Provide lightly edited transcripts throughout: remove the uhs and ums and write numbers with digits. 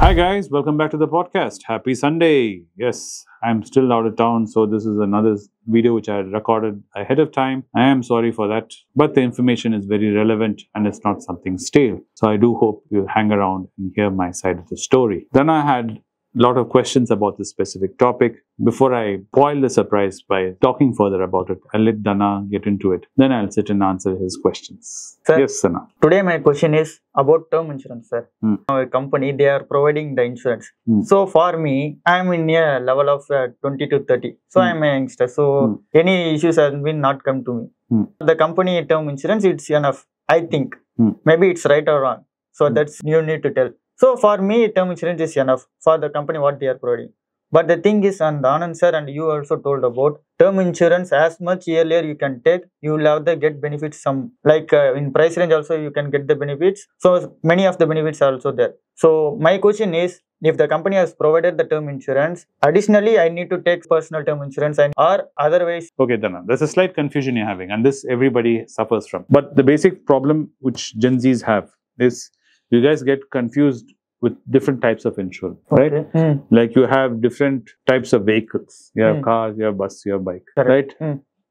Hi guys, welcome back to the podcast. Happy Sunday. Yes, I'm still out of town, so this is another video which I recorded ahead of time. I am sorry for that, but the information is very relevant and it's not something stale. So I do hope you'll hang around and hear my side of the story. Then I had a lot of questions about this specific topic. Before I spoil the surprise by talking further about it, I'll let Dhana get into it. Then I'll sit and answer his questions. Sir, yes, Dhana. Today my question is about term insurance, sir. Our company, they are providing the insurance. So for me, I'm in a level of 20 to 30. So I'm a youngster. So any issues have been not come to me. The company term insurance, it's enough, I think. Maybe it's right or wrong. So that's you need to tell. So for me, term insurance is enough for the company what they are providing. But the thing is, and Anand sir and you also told about term insurance, as much earlier you can take, you will have the get benefits some, like in price range also you can get the benefits. So many of the benefits are also there. So my question is, if the company has provided the term insurance, additionally I need to take personal term insurance and or otherwise. Okay, Dhana, there's a slight confusion you're having, and this everybody suffers from. But the basic problem which Gen Zs have is you guys get confused with different types of insurance, right? Like you have different types of vehicles. You have cars, you have bus, you have bike, right?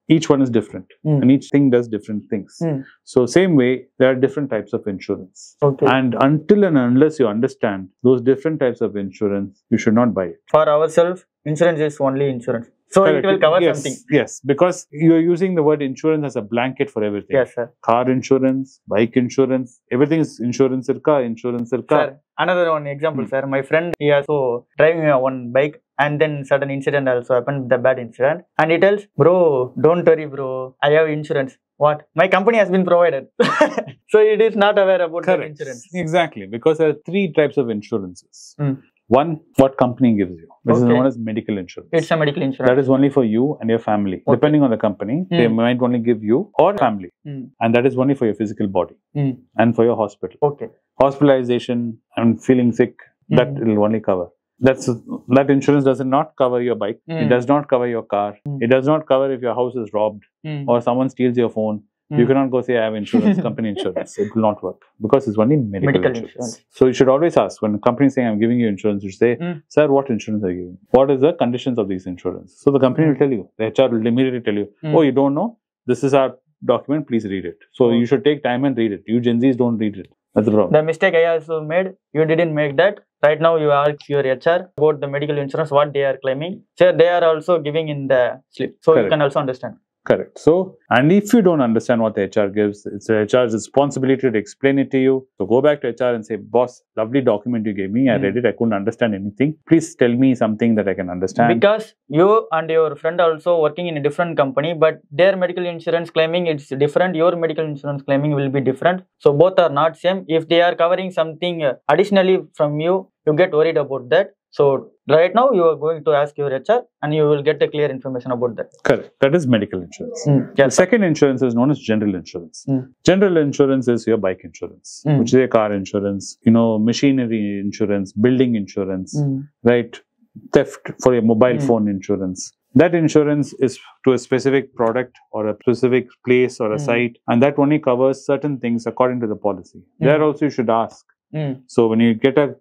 Each one is different and each thing does different things. So same way, there are different types of insurance. And until and unless you understand those different types of insurance, you should not buy it. For ourselves, insurance is only insurance. So it will cover something. Yes, because you are using the word insurance as a blanket for everything. Yes, sir. Car insurance, bike insurance, everything is insurance. Sir, another one example, sir. My friend, he also driving one bike and then sudden incident also happened, the bad incident. And he tells, bro, don't worry, bro. I have insurance. What? My company has been provided. So it is not aware about the insurance. Exactly, because there are three types of insurances. One, what company gives you, which is known as medical insurance. It's a medical insurance. That is only for you and your family. Depending on the company, they might only give you or family. And that is only for your physical body and for your hospital. Hospitalization and feeling sick, that will only cover. That insurance does not cover your bike. It does not cover your car. It does not cover if your house is robbed or someone steals your phone. You cannot go say, I have insurance, company insurance. It will not work because it's only medical insurance. So you should always ask, when a company is saying, I'm giving you insurance, you say, sir, what insurance are you giving? What is the conditions of these insurance? So the company will tell you. The HR will immediately tell you, oh, you don't know? This is our document, please read it. So you should take time and read it. You Gen Zs don't read it. That's the problem. The mistake I also made, you didn't make that. Right now you ask your HR about the medical insurance, what they are claiming. Sir, they are also giving in the slip. So you can also understand. Correct. So, and if you don't understand what the HR gives, it's the HR's responsibility to explain it to you. So go back to HR and say, boss, lovely document you gave me. I read it. I couldn't understand anything. Please tell me something that I can understand. Because you and your friend also working in a different company, but their medical insurance claiming it's different. Your medical insurance claiming will be different. So both are not same. If they are covering something additionally from you, you get worried about that. So right now you are going to ask your HR and you will get a clear information about that. Correct. That is medical insurance. The second insurance is known as general insurance. General insurance is your bike insurance, which is a car insurance, machinery insurance, building insurance, right? Theft for your mobile phone insurance. That insurance is to a specific product or a specific place or a site, and that only covers certain things according to the policy. There also you should ask. So when you get a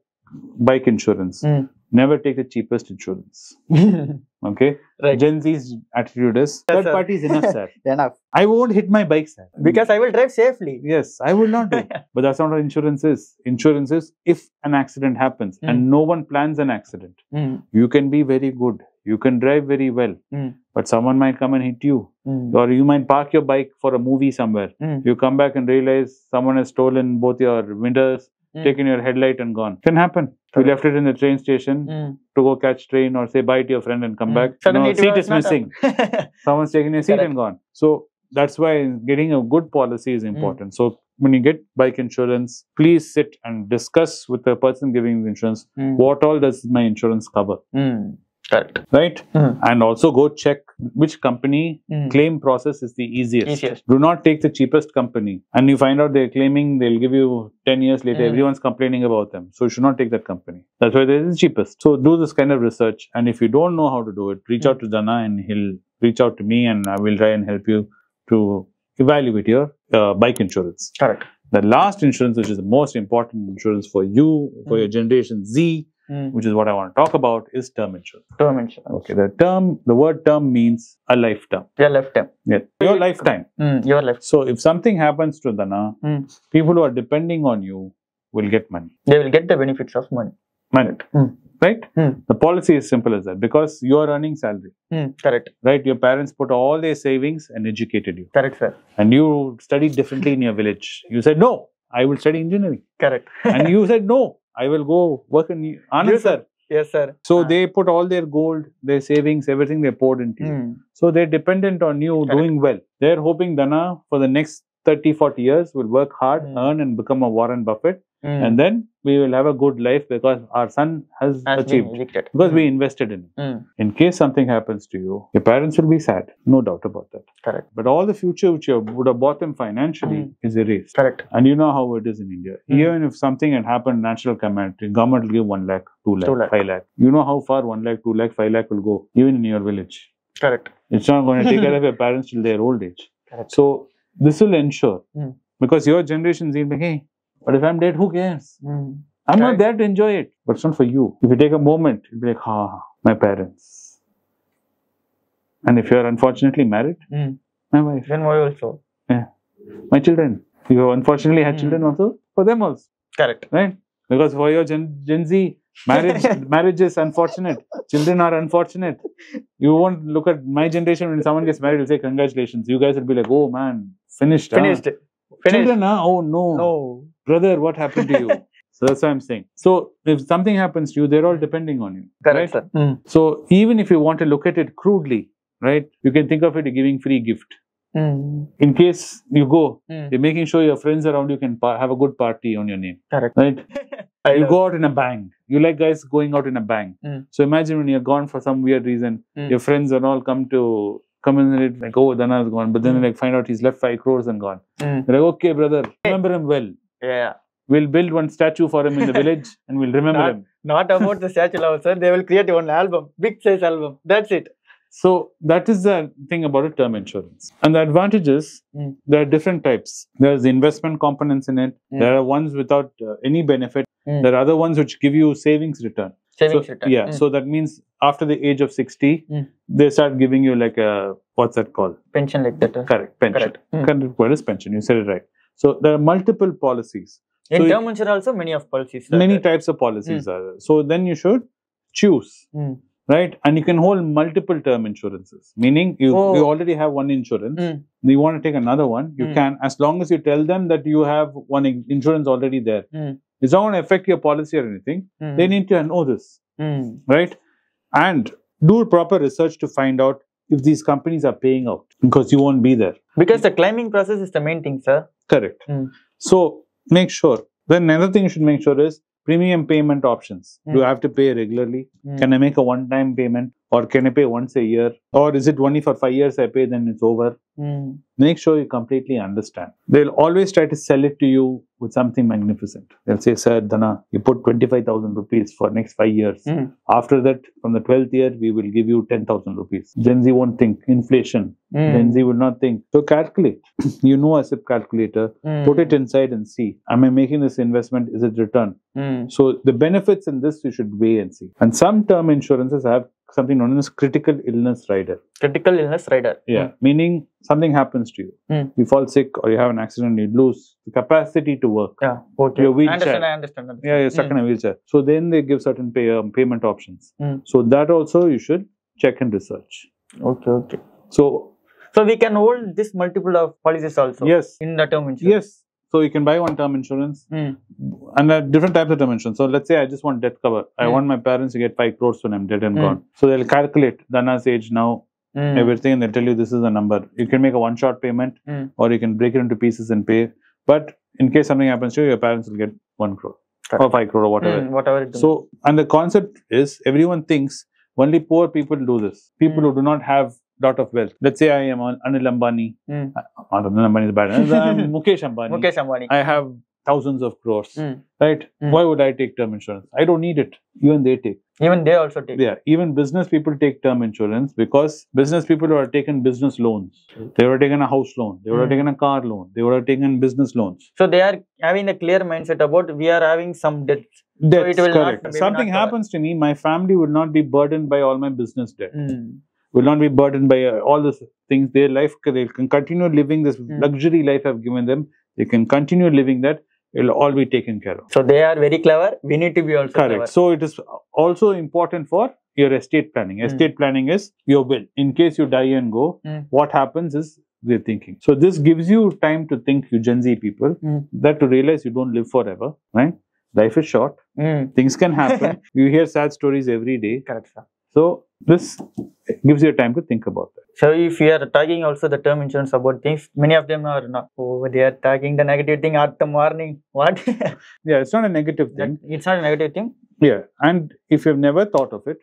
bike insurance, never take the cheapest insurance. Okay? Right. Gen Z's attitude is, third party is enough, sir. Enough. I won't hit my bike, sir. Because I will drive safely. Yes, I will not do. But that's not what insurance is. Insurance is if an accident happens and no one plans an accident. You can be very good. You can drive very well. But someone might come and hit you. Or you might park your bike for a movie somewhere. You come back and realize someone has stolen both your windows, taken your headlight and gone. Can happen. You left it in the train station to go catch train or say bye to your friend and come back. Suddenly seat is missing. Someone's taken your seat and gone. So that's why getting a good policy is important. So when you get bike insurance, please sit and discuss with the person giving the insurance, what all does my insurance cover? Correct. Right? And also go check which company claim process is the easiest. Do not take the cheapest company. And you find out they're claiming they'll give you 10 years later, everyone's complaining about them. So you should not take that company. That's why they're the cheapest. So do this kind of research. And if you don't know how to do it, reach out to Dhana and he'll reach out to me and I will try and help you to evaluate your bike insurance. Correct. The last insurance, which is the most important insurance for you, for your generation Z, which is what I want to talk about, is term insurance. Term insurance. Okay, the word term means a lifetime. Your lifetime. Yeah, your lifetime. Your lifetime. So if something happens to Dhana, people who are depending on you will get money. They will get the benefits of money. Right? The policy is simple as that, because you are earning salary. Correct. Right? Your parents put all their savings and educated you. Correct, sir. And you studied differently in your village. You said, no, I will study engineering. Correct. And you said, no, I will go work in Anand, sir. Yes, sir. So they put all their gold, their savings, everything they poured into you. So they're dependent on you doing well. They're hoping Dhana for the next 30, 40 years will work hard, earn and become a Warren Buffett. And then we will have a good life because our son has achieved. Because we invested in it. In case something happens to you, your parents will be sad. No doubt about that. Correct. But all the future which you would have bought them financially is erased. Correct. And you know how it is in India. Even if something had happened, natural calamity, government will give 1 lakh, 2 lakh, 5 lakh. You know how far 1 lakh, 2 lakh, 5 lakh will go, even in your village. Correct. It's not going to take care of your parents till their old age. Correct. So this will ensure, because your generation is like, hey, but if I'm dead, who cares? I'm not there to enjoy it. But it's not for you. If you take a moment, you'll be like, my parents. And if you're unfortunately married, my wife. Then why also? Yeah. My children. If you unfortunately had children also, for them also. Correct. Right? Because for your Gen Z, marriage is unfortunate. Children are unfortunate. You won't look at my generation when someone gets married, will say, congratulations. You guys will be like, oh man, finished. Children, oh no. Brother, what happened to you? So that's what I'm saying. So if something happens to you, they're all depending on you. Correct, right? sir. So even if you want to look at it crudely, right, you can think of it as giving free gift. In case you go, you're making sure your friends around you can have a good party on your name. Correct. Right? You go out in a bang. You like guys going out in a bang. So imagine when you're gone for some weird reason, your friends and all come in like, oh, Dhana is gone. But then they find out he's left 5 crores and gone. They're like, okay, brother, remember him well. Yeah. We'll build one statue for him in the village and we'll remember him. Not about the statue level, sir. They will create one album, big size album. That's it. So that is the thing about a term insurance. And the advantages, there are different types. There's investment components in it. There are ones without any benefit. There are other ones which give you savings return. Return. Yeah. So that means after the age of 60, they start giving you like a, what's that called? Pension like that. Correct. Pension. What is pension? You said it right. So there are multiple policies. In term insurance also many of policies. Many types of policies are there. So then you should choose. Right? And you can hold multiple term insurances. Meaning you already have one insurance. You want to take another one. You can, as long as you tell them that you have one insurance already there. It's not going to affect your policy or anything. They need to know this. Right? And do proper research to find out if these companies are paying out. Because you won't be there. Because the claiming process is the main thing, sir. Correct. So make sure. Then another thing you should make sure is premium payment options. Do I have to pay regularly? Can I make a one-time payment? Or can I pay once a year? Or is it only for 5 years I pay, then it's over? Make sure you completely understand. They'll always try to sell it to you with something magnificent. They'll say, sir, Dhana, you put 25,000 rupees for next 5 years. After that, from the 12th year, we will give you 10,000 rupees. Gen Z won't think inflation. Gen Z will not think. So calculate. You know a SIP calculator. Put it inside and see. Am I making this investment? Is it return? So the benefits in this you should weigh and see. And some term insurances have something known as critical illness rider. Critical illness rider. Yeah. Meaning something happens to you. You fall sick or you have an accident, you lose the capacity to work. Yeah. Okay. Your wheelchair. I understand. Yeah, you're stuck in a wheelchair. So then they give certain payment options. So that also you should check and research. Okay. So we can hold this multiple of policies also. Yes. In the term insurance. Yes. So you can buy one term insurance and there are different types of term insurance. So let's say I just want death cover. I want my parents to get 5 crores when I'm dead and gone. So they'll calculate Dhana's age now, everything, and they'll tell you this is the number. You can make a one-shot payment or you can break it into pieces and pay. But in case something happens to you, your parents will get 1 crore or 5 crore or whatever. So, and the concept is everyone thinks only poor people do this. People who do not have lot of wealth. Let's say I am Anil Ambani. Anil Ambani is bad. I'm Mukesh Ambani. Mukesh Ambani. I have thousands of crores, right? Why would I take term insurance? I don't need it. Even they take. Even they also take. Yeah, even business people take term insurance because business people would have taken business loans. They would have taken a house loan. They would have taken a car loan. They would have taken business loans. So they are having a clear mindset about we are having some debts. Debts, so it will correct. not, Something happens to me, my family will not be burdened by all my business debt. Will not be burdened by all these things. Their life, they can continue living this luxury life I've given them. They can continue living that. It will all be taken care of. So they are very clever. We need to be also correct. Clever. So it is also important for your estate planning. Estate planning is your will. In case you die and go, what happens is they're thinking. So this gives you time to think, you Gen Z people, that to realize you don't live forever, right? Life is short. Things can happen. You hear sad stories every day. Correct, sir. So this gives you time to think about that. So if you are tagging also the term insurance about things, many of them are not. Oh, they are tagging the negative thing at the morning. What? Yeah, it's not a negative thing. It's not a negative thing. Yeah, and if you've never thought of it,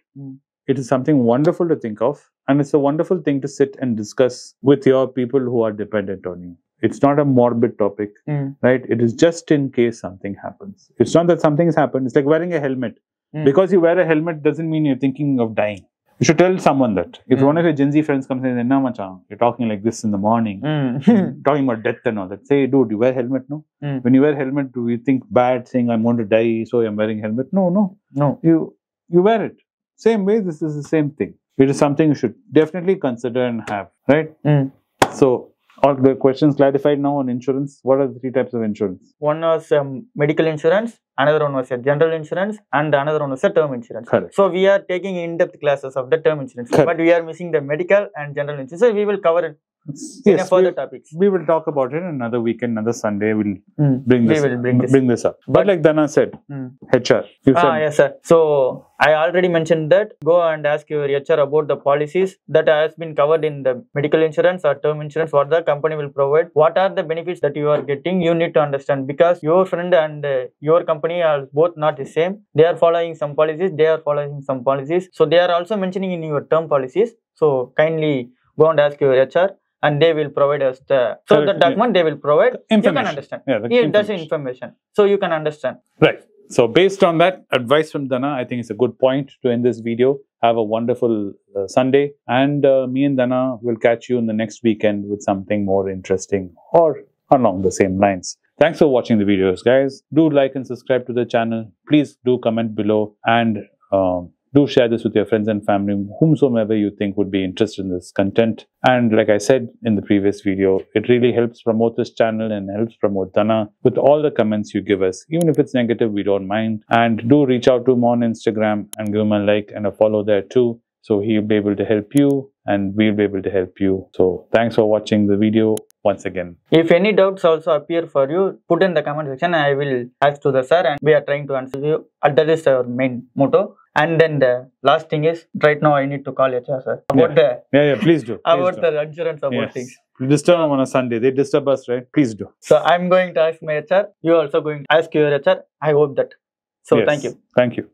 it is something wonderful to think of, and it's a wonderful thing to sit and discuss with your people who are dependent on you. It's not a morbid topic, right? It is just in case something happens. It's not that something has happened. It's like wearing a helmet. Because you wear a helmet doesn't mean you're thinking of dying. You should tell someone that. If one of your Gen Z friends comes and says, "No, macha, you're talking like this in the morning, talking about death and all that." Say, dude, you wear helmet, no? When you wear helmet, do you think bad, saying I'm going to die, so I'm wearing helmet? No. You wear it. Same way, this is the same thing. It is something you should definitely consider and have, right? So, all the questions clarified now on insurance. What are the three types of insurance? One was medical insurance, another one was a general insurance, and another one was a term insurance. Correct. So we are taking in-depth classes of the term insurance, but we are missing the medical and general insurance. So we will cover it in a further topics. We will talk about it another weekend, another Sunday. We'll bring this up. But like Dhana said, HR. Yes, sir. So I already mentioned that. Go and ask your HR about the policies that has been covered in the medical insurance or term insurance. What the company will provide. What are the benefits that you are getting? You need to understand, because your friend and your company are both not the same. They are following some policies. They are following some policies. So they are also mentioning in your term policies. So kindly go and ask your HR. And they will provide us the document they will provide. You can understand. That's information. So you can understand. Right. So based on that advice from Dhana, I think it's a good point to end this video. Have a wonderful Sunday, and me and Dhana will catch you in the next weekend with something more interesting or along the same lines. Thanks for watching the videos, guys. Do like and subscribe to the channel. Please do comment below, and do share this with your friends and family, whomsoever you think would be interested in this content. And like I said in the previous video, it really helps promote this channel and helps promote Dhana with all the comments you give us. Even if it's negative, we don't mind. And do reach out to him on Instagram and give him a like and a follow there too. So he'll be able to help you and we'll be able to help you. So thanks for watching the video once again. If any doubts also appear for you, put in the comment section. I will ask to the sir and we are trying to answer you. That is our main motto. And then the last thing is, right now I need to call HR, sir. About please do. About the insurance about things. You disturb them on a Sunday. They disturb us, right? Please do. So I'm going to ask my HR. You also going to ask your HR. I hope that. So thank you. Thank you.